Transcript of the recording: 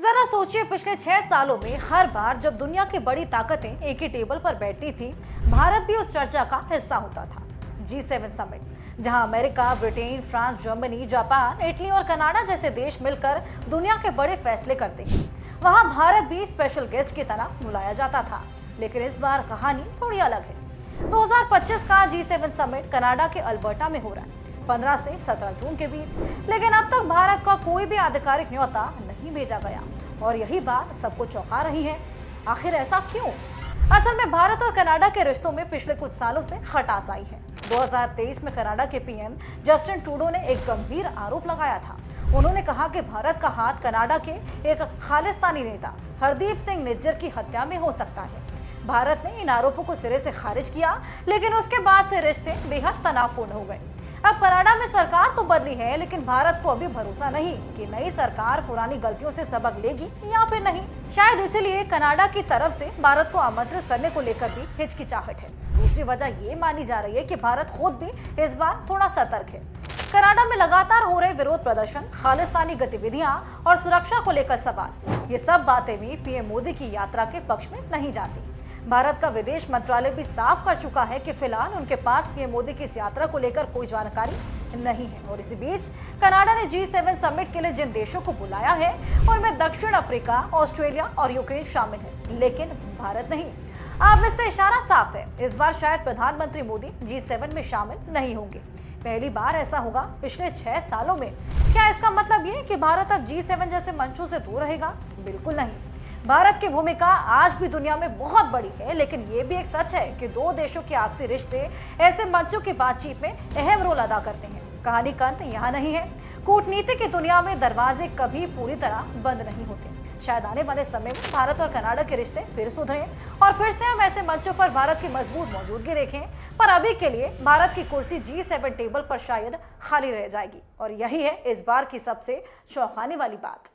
जरा सोचिए, पिछले 6 सालों में हर बार जब दुनिया की बड़ी ताकतें एक ही टेबल पर बैठती थी, भारत भी उस चर्चा का हिस्सा होता था। G7 समिट, जहां America, Britain, France, Germany, Japan, Italy और कनाडा जैसे देश मिलकर दुनिया के बड़े फैसले करते हैं, वहां भारत भी स्पेशल गेस्ट की तरह बुलाया जाता था। लेकिन इस बार कहानी थोड़ी अलग है। 2025 का G7 समिट कनाडा के अल्बर्टा में हो रहा है, 15 से 17 जून के बीच। लेकिन अब तक भारत का कोई भी आधिकारिक न्योता नहीं भेजा गया और यही बात सबको चौंका रही है। आखिर ऐसा क्यों? असल में भारत और कनाडा के रिश्तों में पिछले कुछ सालों से खटास आई है। 2023 में कनाडा के पीएम जस्टिन ट्रूडो ने एक गंभीर आरोप लगाया था। उन्होंने कहा कि भारत का हाथ कनाडा के एक खालिस्तानी नेता हरदीप सिंह निज्जर की हत्या में हो सकता है। भारत ने इन आरोपों को सिरे से खारिज किया, लेकिन उसके बाद से रिश्ते बेहद तनावपूर्ण हो गए। अब कनाडा में सरकार तो बदली है, लेकिन भारत को अभी भरोसा नहीं कि नई सरकार पुरानी गलतियों से सबक लेगी या फिर नहीं। शायद इसीलिए कनाडा की तरफ से भारत को आमंत्रित करने को लेकर भी हिचकिचाहट है। दूसरी वजह ये मानी जा रही है कि भारत खुद भी इस बार थोड़ा सतर्क है। कनाडा में लगातार हो रहे विरोध प्रदर्शन, खालिस्तानी गतिविधियां और सुरक्षा को लेकर सवाल, ये सब बातें भी पीएम मोदी की यात्रा के पक्ष में नहीं जाती। भारत का विदेश मंत्रालय भी साफ कर चुका है कि फिलहाल उनके पास पीएम मोदी की इस यात्रा को लेकर कोई जानकारी नहीं है। और इसी बीच कनाडा ने G7 समिट के लिए जिन देशों को बुलाया है उनमें दक्षिण अफ्रीका, ऑस्ट्रेलिया और यूक्रेन शामिल है, लेकिन भारत नहीं। अब इससे इशारा साफ है, इस बार शायद प्रधानमंत्री मोदी G7 में शामिल नहीं होंगे। पहली बार ऐसा होगा पिछले 6 सालों में। क्या इसका मतलब ये कि भारत अब G7 जैसे मंचों से दूर रहेगा? बिल्कुल नहीं। भारत की भूमिका आज भी दुनिया में बहुत बड़ी है, लेकिन ये भी एक सच है कि दो देशों के आपसी रिश्ते ऐसे मंचों की बातचीत में अहम रोल अदा करते हैं। कहानी का अंत यहाँ नहीं है। कूटनीति की दुनिया में दरवाजे कभी पूरी तरह बंद नहीं होते। शायद आने वाले समय में भारत और कनाडा के रिश्ते फिर सुधरें और फिर से हम ऐसे मंचों पर भारत की मजबूत मौजूदगी देखें। पर अभी के लिए भारत की कुर्सी G7 टेबल पर शायद खाली रह जाएगी, और यही है इस बार की सबसे चौंकाने वाली बात।